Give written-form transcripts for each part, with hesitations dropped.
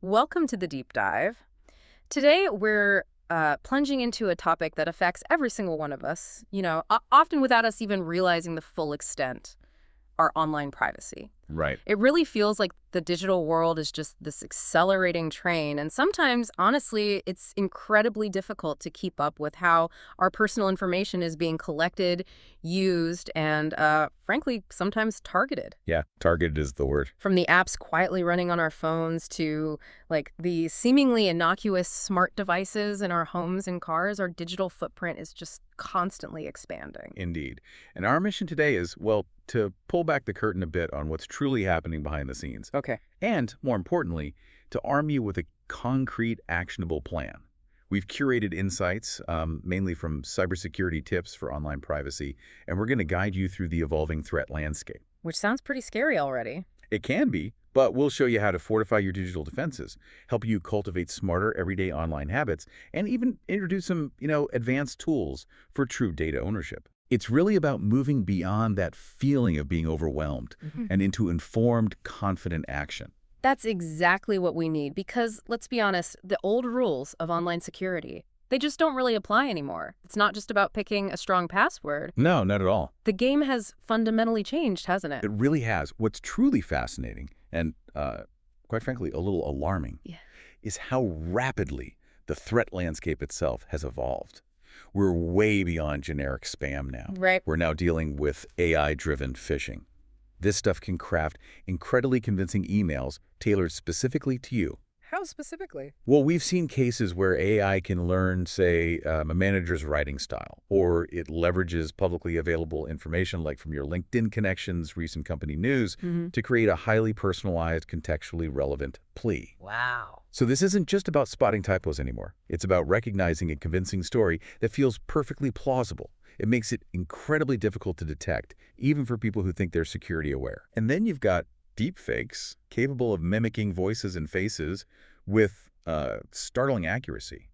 Welcome to the deep dive. Today, we're plunging into a topic that affects every single one of us, often without us even realizing the full extent: our online privacy. Right. It really feels like the digital world is just this accelerating train, and sometimes, honestly, it's incredibly difficult to keep up with how our personal information is being collected, used, and, frankly, sometimes targeted. Yeah, targeted is the word. From the apps quietly running on our phones to, like, the seemingly innocuous smart devices in our homes and cars, our digital footprint is just constantly expanding. Indeed. And our mission today is, well, to pull back the curtain a bit on what's truly happening behind the scenes. Okay. And, more importantly, to arm you with a concrete, actionable plan. We've curated insights, mainly from cybersecurity tips for online privacy, and we're going to guide you through the evolving threat landscape. Which sounds pretty scary already. It can be, but we'll show you how to fortify your digital defenses, help you cultivate smarter everyday online habits, and even introduce some, advanced tools for true data ownership. It's really about moving beyond that feeling of being overwhelmed and into informed, confident action. That's exactly what we need because, let's be honest, the old rules of online security, they just don't really apply anymore. It's not just about picking a strong password. No, not at all. The game has fundamentally changed, hasn't it? It really has. What's truly fascinating and, quite frankly, a little alarming Yeah. is how rapidly the threat landscape itself has evolved. We're way beyond generic spam now. Right. We're now dealing with AI-driven phishing. This stuff can craft incredibly convincing emails tailored specifically to you. How specifically? Well, we've seen cases where AI can learn, say, a manager's writing style, or it leverages publicly available information like from your LinkedIn connections, recent company news, to create a highly personalized, contextually relevant plea. Wow. So this isn't just about spotting typos anymore. It's about recognizing a convincing story that feels perfectly plausible. It makes it incredibly difficult to detect, even for people who think they're security aware. And then you've got deepfakes, capable of mimicking voices and faces with startling accuracy.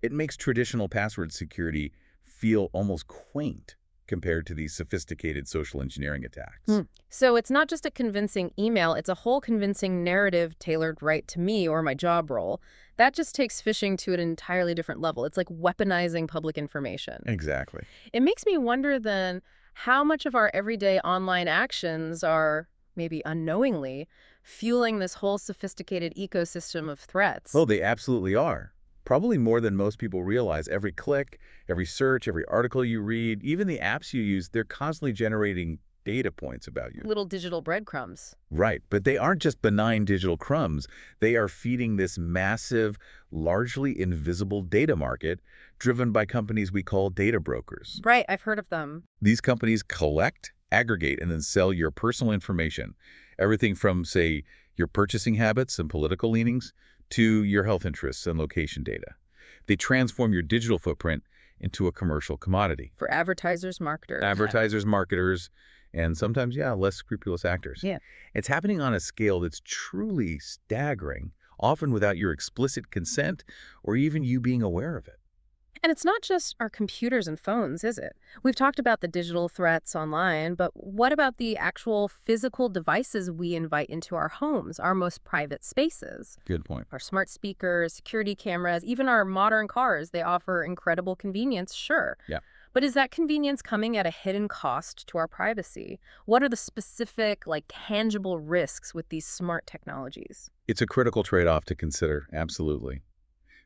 It makes traditional password security feel almost quaint compared to these sophisticated social engineering attacks. So it's not just a convincing email, it's a whole convincing narrative tailored right to me or my job role. That just takes phishing to an entirely different level. It's like weaponizing public information. Exactly. It makes me wonder then how much of our everyday online actions are, maybe unknowingly, fueling this whole sophisticated ecosystem of threats. Oh, they absolutely are. Probably more than most people realize. Every click, every search, every article you read, even the apps you use, they're constantly generating data points about you. Little digital breadcrumbs. Right, but they aren't just benign digital crumbs. They are feeding this massive, largely invisible data market driven by companies we call data brokers. Right, I've heard of them. These companies collect, aggregate, and then sell your personal information. Everything from, say, your purchasing habits and political leanings to your health interests and location data. They transform your digital footprint into a commercial commodity. For advertisers, marketers. Advertisers, marketers, and sometimes, less scrupulous actors. Yeah. It's happening on a scale that's truly staggering, often without your explicit consent or even you being aware of it. And it's not just our computers and phones, is it? We've talked about the digital threats online, but what about the actual physical devices we invite into our homes, our most private spaces? Good point. Our smart speakers, security cameras, even our modern cars, they offer incredible convenience, sure. Yeah. But is that convenience coming at a hidden cost to our privacy? What are the specific, tangible risks with these smart technologies? It's a critical trade-off to consider, absolutely.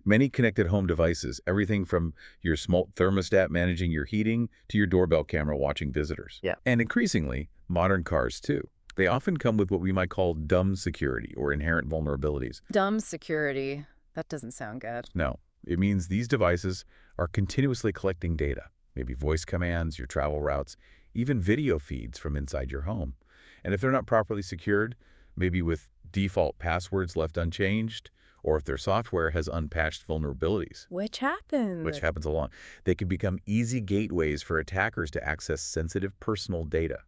Many connected home devices, everything from your smart thermostat managing your heating to your doorbell camera watching visitors. Yeah. And increasingly, modern cars too. They often come with what we might call dumb security or inherent vulnerabilities. Dumb security. That doesn't sound good. No, it means these devices are continuously collecting data, maybe voice commands, your travel routes, even video feeds from inside your home. And if they're not properly secured, maybe with default passwords left unchanged, or if their software has unpatched vulnerabilities. Which happens A lot. They can become easy gateways for attackers to access sensitive personal data,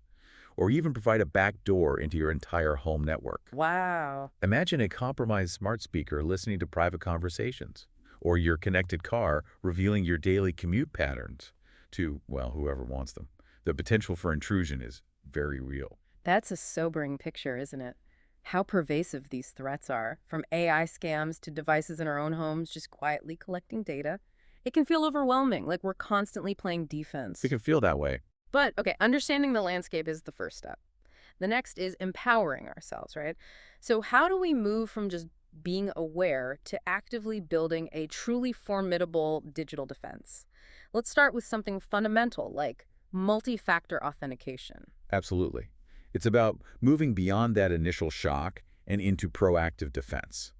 or even provide a backdoor into your entire home network. Wow. Imagine a compromised smart speaker listening to private conversations, or your connected car revealing your daily commute patterns to, whoever wants them. The potential for intrusion is very real. That's a sobering picture, isn't it? How pervasive these threats are, from AI scams to devices in our own homes just quietly collecting data. It can feel overwhelming, like we're constantly playing It defense. can feel that way. But, okay, understanding the landscape is the first step. The next is empowering ourselves, right? So, how do we move from just being aware to actively building a truly formidable digital defense? Let's start with something fundamental like multi factor authentication. Absolutely. It's about moving beyond that initial shock and into proactive defense.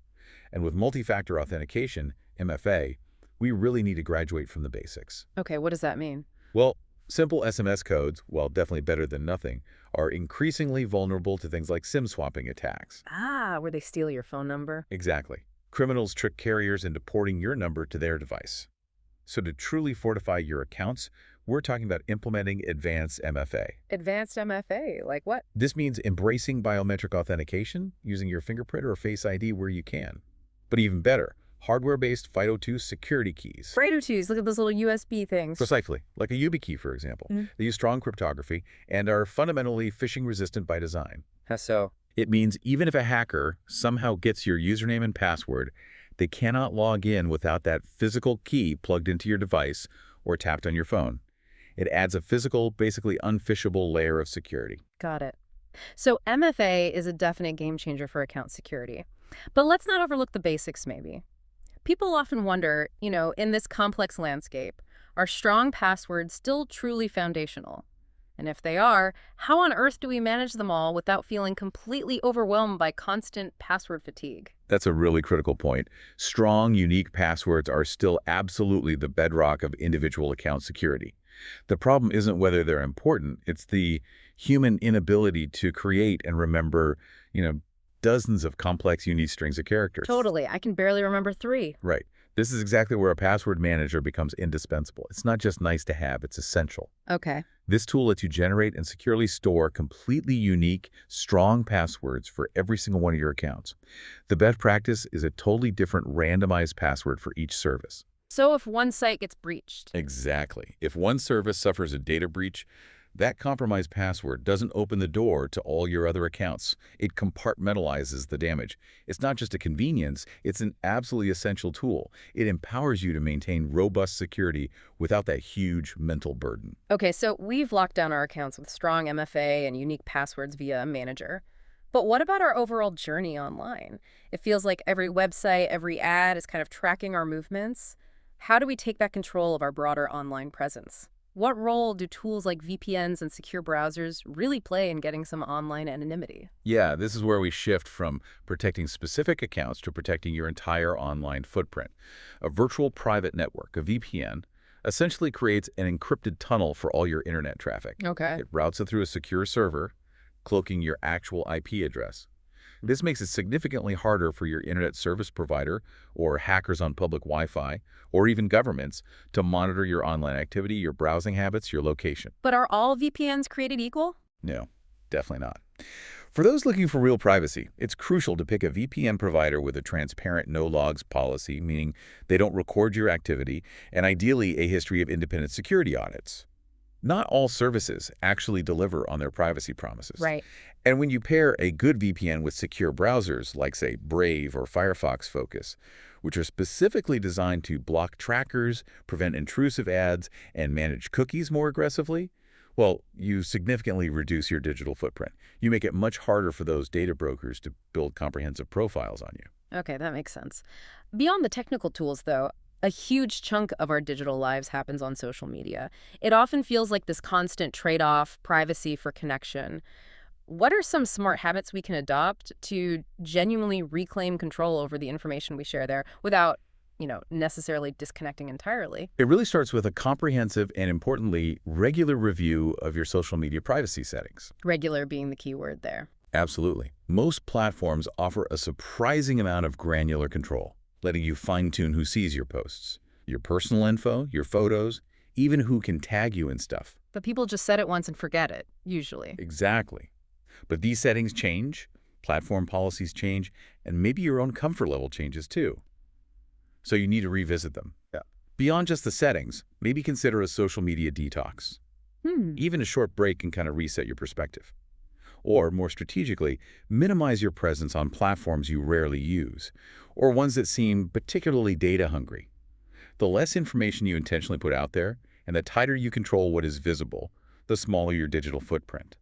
And with multi-factor authentication, MFA, we really need to graduate from the basics. Okay, what does that mean? Well, simple SMS codes, while definitely better than nothing, are increasingly vulnerable to things like SIM swapping attacks. Ah, where they steal your phone number. Exactly. Criminals trick carriers into porting your number to their device. So to truly fortify your accounts, we're talking about implementing advanced MFA. Advanced MFA, like what? This means embracing biometric authentication, using your fingerprint or Face ID where you can. But even better, hardware-based FIDO2 security keys. Fredo2s, look at those little USB things. Precisely, like a YubiKey, for example. Mm. They use strong cryptography and are fundamentally phishing-resistant by design. How so? It means even if a hacker somehow gets your username and password, they cannot log in without that physical key plugged into your device or tapped on your phone. It adds a physical, basically unphishable layer of security. Got it. So MFA is a definite game changer for account security. But let's not overlook the basics, maybe. People often wonder, in this complex landscape, are strong passwords still truly foundational? And if they are, how on earth do we manage them all without feeling completely overwhelmed by constant password fatigue? That's a really critical point. Strong, unique passwords are still absolutely the bedrock of individual account security. The problem isn't whether they're important, it's the human inability to create and remember, dozens of complex, unique strings of characters. Totally. I can barely remember 3. Right. This is exactly where a password manager becomes indispensable. It's not just nice to have, it's essential. Okay. This tool lets you generate and securely store completely unique, strong passwords for every single one of your accounts. The best practice is a totally different randomized password for each service. So if one site gets breached, Exactly. If one service suffers a data breach, that compromised password doesn't open the door to all your other accounts. It compartmentalizes the damage. It's not just a convenience, it's an absolutely essential tool. It empowers you to maintain robust security without that huge mental burden. okay, so we've locked down our accounts with strong MFA and unique passwords via a manager. But what about our overall journey online? It feels like every website, every ad is kind of tracking our movements. How do we take back control of our broader online presence? What role do tools like VPNs and secure browsers really play in getting some online anonymity? Yeah, this is where we shift from protecting specific accounts to protecting your entire online footprint. A virtual private network, a VPN, essentially creates an encrypted tunnel for all your internet traffic. Okay. It routes it through a secure server, cloaking your actual IP address. This makes it significantly harder for your internet service provider or hackers on public Wi-Fi or even governments to monitor your online activity, your browsing habits, your location. But are all VPNs created equal? No, definitely not. For those looking for real privacy, it's crucial to pick a VPN provider with a transparent no-logs policy, meaning they don't record your activity, and ideally a history of independent security audits. Not all services actually deliver on their privacy promises. Right. And when you pair a good VPN with secure browsers like, say, Brave or Firefox Focus, which are specifically designed to block trackers, prevent intrusive ads, and manage cookies more aggressively, well, you significantly reduce your digital footprint. You make it much harder for those data brokers to build comprehensive profiles on you. Okay, that makes sense. Beyond the technical tools, though, a huge chunk of our digital lives happens on social media. It often feels like this constant trade-off, privacy for connection. What are some smart habits we can adopt to genuinely reclaim control over the information we share there without, necessarily disconnecting entirely? It really starts with a comprehensive and, importantly, regular review of your social media privacy settings. Regular being the key word there. Absolutely. Most platforms offer a surprising amount of granular control, letting you fine-tune who sees your posts, your personal info, your photos, even who can tag you and stuff. But people just said it once and forget it, usually. Exactly. But these settings change, platform policies change, and maybe your own comfort level changes too. So you need to revisit them. Yeah. Beyond just the settings, maybe consider a social media detox. Even a short break can kind of reset your perspective. Or, more strategically, minimize your presence on platforms you rarely use, or ones that seem particularly data-hungry. The less information you intentionally put out there, and the tighter you control what is visible, the smaller your digital footprint.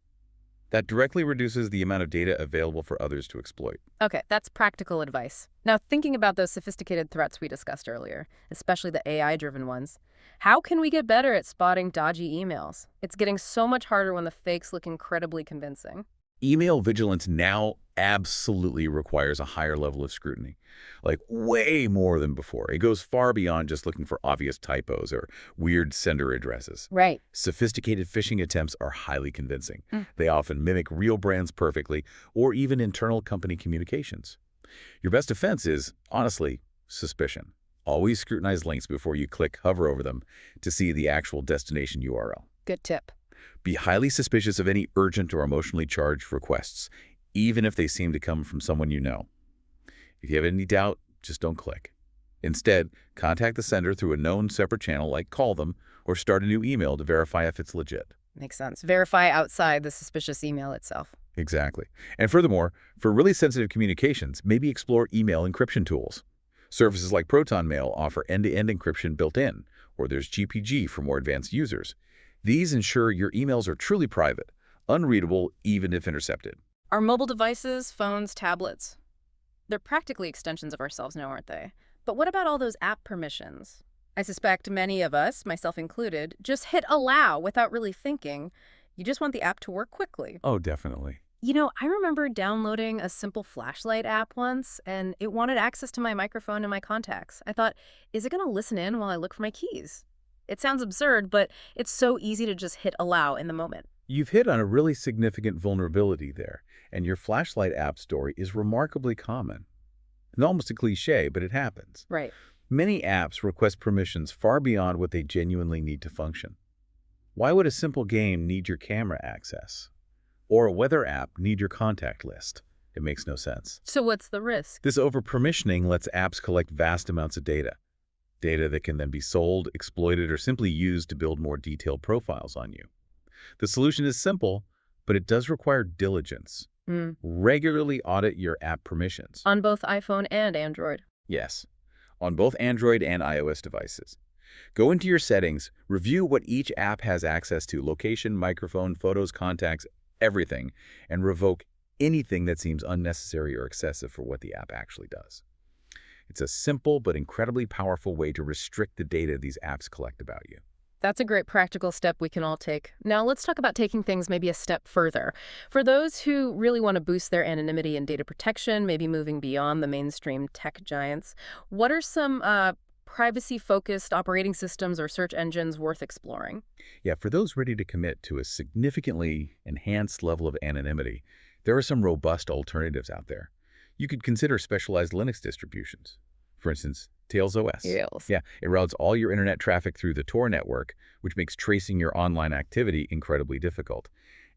That directly reduces the amount of data available for others to exploit. Okay, that's practical advice. Now, thinking about those sophisticated threats we discussed earlier, especially the AI-driven ones, how can we get better at spotting dodgy emails? It's getting so much harder when the fakes look incredibly convincing. Email vigilance now absolutely requires a higher level of scrutiny, like way more than before. It goes far beyond just looking for obvious typos or weird sender addresses. Right. Sophisticated phishing attempts are highly convincing. They often mimic real brands perfectly, or even internal company communications. Your best defense is, honestly, suspicion. Always scrutinize links before you hover over them to see the actual destination URL. Good tip. Be highly suspicious of any urgent or emotionally charged requests, even if they seem to come from someone you know. If you have any doubt, just don't click. Instead, contact the sender through a known separate channel, like call them, or start a new email to verify if it's legit. Makes sense. Verify outside the suspicious email itself. Exactly. And furthermore, for really sensitive communications, maybe explore email encryption tools. Services like Proton Mail offer end-to-end encryption built in, or there's GPG for more advanced users. These ensure your emails are truly private, unreadable even if intercepted. Our mobile devices, phones, tablets, they're practically extensions of ourselves now, aren't they? But what about all those app permissions? I suspect many of us, myself included, just hit allow without really thinking. You just want the app to work quickly. Oh, definitely. I remember downloading a simple flashlight app once, and it wanted access to my microphone and my contacts. I thought, is it going to listen in while I look for my keys? It sounds absurd, but it's so easy to just hit allow in the moment. You've hit on a really significant vulnerability there, and your flashlight app story is remarkably common. It's almost a cliche, but it happens. Right. Many apps request permissions far beyond what they genuinely need to function. Why would a simple game need your camera access? Or a weather app need your contact list? It makes no sense. So what's the risk? This over-permissioning lets apps collect vast amounts of data that can then be sold, exploited, or simply used to build more detailed profiles on you. The solution is simple, but it does require diligence. Regularly audit your app permissions. On both iPhone and Android. Yes, on both Android and iOS devices. Go into your settings, review what each app has access to, location, microphone, photos, contacts, everything, and revoke anything that seems unnecessary or excessive for what the app actually does. It's a simple but incredibly powerful way to restrict the data these apps collect about you. That's a great practical step we can all take. Now let's talk about taking things maybe a step further. For those who really want to boost their anonymity and data protection, maybe moving beyond the mainstream tech giants, what are some privacy-focused operating systems or search engines worth exploring? Yeah, for those ready to commit to a significantly enhanced level of anonymity, there are some robust alternatives out there. You could consider specialized Linux distributions. For instance, Tails OS. Tails. Yeah, it routes all your internet traffic through the Tor network, which makes tracing your online activity incredibly difficult.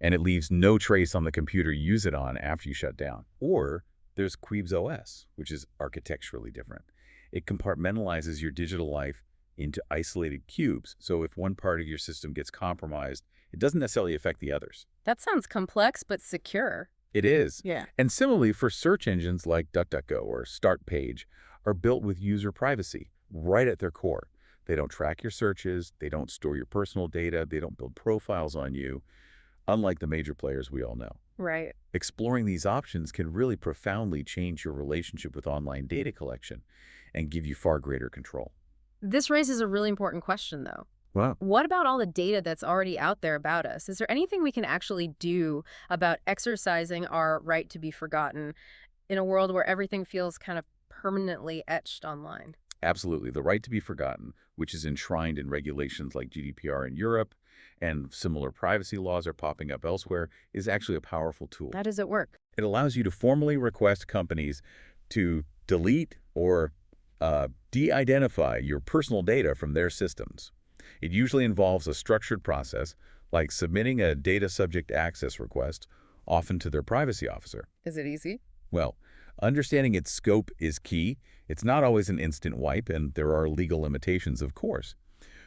And it leaves no trace on the computer you use it on after you shut down. Or there's Queebs OS, which is architecturally different. It compartmentalizes your digital life into isolated cubes, so if one part of your system gets compromised, it doesn't necessarily affect the others. That sounds complex but secure. It is. Yeah. And similarly, for search engines like DuckDuckGo or StartPage are built with user privacy right at their core. They don't track your searches, they don't store your personal data, they don't build profiles on you, unlike the major players we all know. Right. Exploring these options can really profoundly change your relationship with online data collection and give you far greater control. This raises a really important question, though. Wow. What about all the data that's already out there about us? Is there anything we can actually do about exercising our right to be forgotten in a world where everything feels kind of permanently etched online? Absolutely. The right to be forgotten, which is enshrined in regulations like GDPR in Europe, and similar privacy laws are popping up elsewhere, is actually a powerful tool. How does it work? It allows you to formally request companies to delete or de-identify your personal data from their systems. It usually involves a structured process, like submitting a data subject access request, often to their privacy officer. Is it easy? Well, understanding its scope is key. It's not always an instant wipe, and there are legal limitations, of course.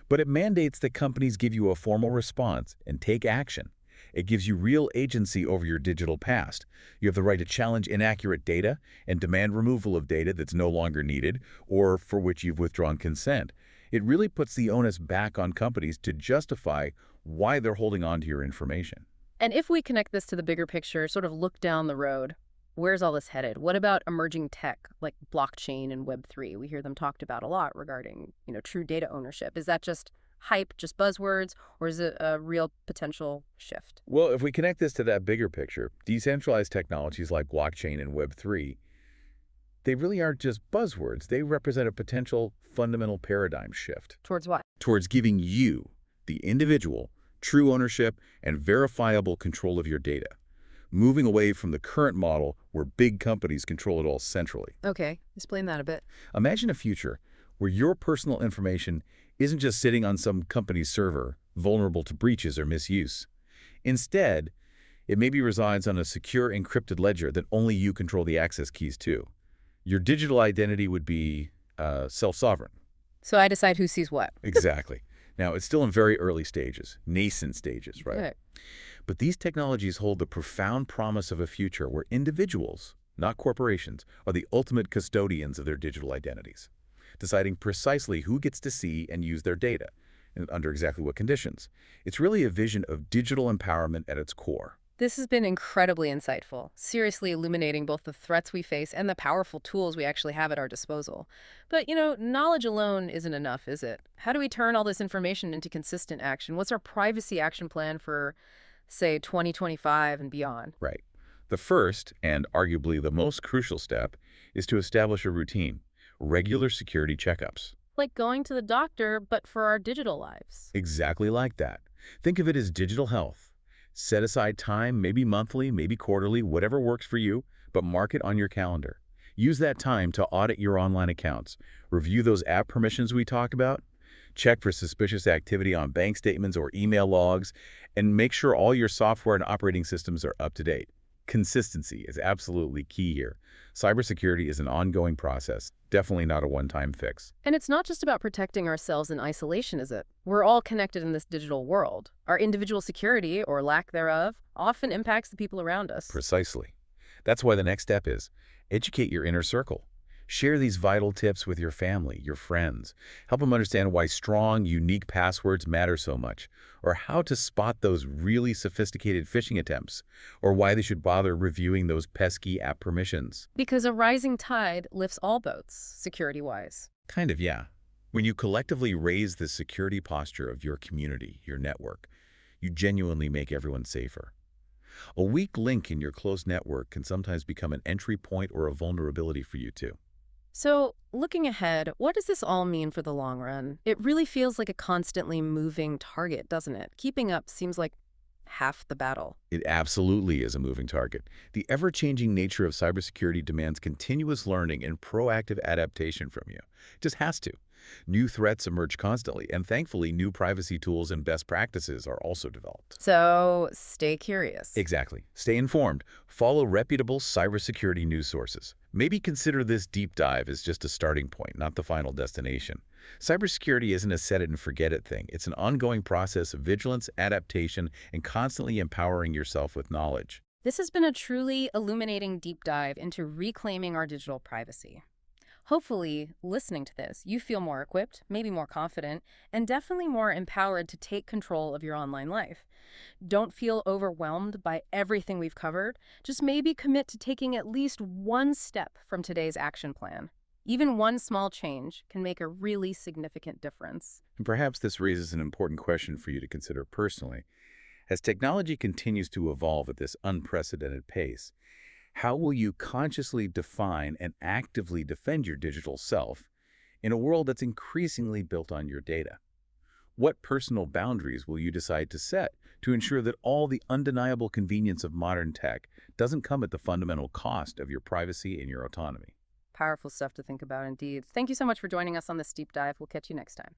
But it mandates that companies give you a formal response and take action. It gives you real agency over your digital past. You have the right to challenge inaccurate data and demand removal of data that's no longer needed or for which you've withdrawn consent. It really puts the onus back on companies to justify why they're holding on to your information. And if we connect this to the bigger picture, sort of look down the road, where's all this headed? What about emerging tech like blockchain and Web3? We hear them talked about a lot regarding, true data ownership. Is that just hype, just buzzwords, or is it a real potential shift? Well, if we connect this to that bigger picture, decentralized technologies like blockchain and Web3, they really aren't just buzzwords. They represent a potential fundamental paradigm shift Towards what? towards giving you, the individual, true ownership and verifiable control of your data, moving away from the current model where big companies control it all centrally. Okay, explain that a bit. Imagine a future where your personal information isn't just sitting on some company's server, vulnerable to breaches or misuse. Instead, it maybe resides on a secure encrypted ledger that only you control the access keys to. Your digital identity would be self-sovereign. So I decide who sees what. Exactly. Now, it's still in very early stages, nascent stages, right? Good. But these technologies hold the profound promise of a future where individuals, not corporations, are the ultimate custodians of their digital identities, deciding precisely who gets to see and use their data, and under exactly what conditions. It's really a vision of digital empowerment at its core. This has been incredibly insightful, seriously illuminating both the threats we face and the powerful tools we actually have at our disposal. But, knowledge alone isn't enough, is it? How do we turn all this information into consistent action? What's our privacy action plan for, say, 2025 and beyond? Right. The first, and arguably the most crucial step, is to establish a routine, regular security checkups. Like going to the doctor, but for our digital lives. Exactly like that. Think of it as digital health. Set aside time, maybe monthly, maybe quarterly, whatever works for you, but mark it on your calendar. Use that time to audit your online accounts, review those app permissions we talked about, check for suspicious activity on bank statements or email logs, and make sure all your software and operating systems are up to date. Consistency is absolutely key here. Cybersecurity is an ongoing process, definitely not a one-time fix. And it's not just about protecting ourselves in isolation, is it? We're all connected in this digital world. Our individual security, or lack thereof, often impacts the people around us. Precisely. That's why the next step is educate your inner circle. Share these vital tips with your family, your friends. Help them understand why strong, unique passwords matter so much, or how to spot those really sophisticated phishing attempts, or why they should bother reviewing those pesky app permissions. Because a rising tide lifts all boats, security-wise. Kind of, yeah. When you collectively raise the security posture of your community, your network, you genuinely make everyone safer. A weak link in your close network can sometimes become an entry point or a vulnerability for you too. So, looking ahead, what does this all mean for the long run? It really feels like a constantly moving target, doesn't it? Keeping up seems like half the battle. It absolutely is a moving target. The ever-changing nature of cybersecurity demands continuous learning and proactive adaptation from you. It just has to. New threats emerge constantly, and thankfully, new privacy tools and best practices are also developed. So, stay curious. Exactly. Stay informed. Follow reputable cybersecurity news sources. Maybe consider this deep dive as just a starting point, not the final destination. Cybersecurity isn't a set-it-and-forget-it thing. It's an ongoing process of vigilance, adaptation, and constantly empowering yourself with knowledge. This has been a truly illuminating deep dive into reclaiming our digital privacy. Hopefully, listening to this, you feel more equipped, maybe more confident, and definitely more empowered to take control of your online life. Don't feel overwhelmed by everything we've covered. Just maybe commit to taking at least one step from today's action plan. Even one small change can make a really significant difference. And perhaps this raises an important question for you to consider personally. As technology continues to evolve at this unprecedented pace, how will you consciously define and actively defend your digital self in a world that's increasingly built on your data? What personal boundaries will you decide to set to ensure that all the undeniable convenience of modern tech doesn't come at the fundamental cost of your privacy and your autonomy? Powerful stuff to think about indeed. Thank you so much for joining us on this deep dive. We'll catch you next time.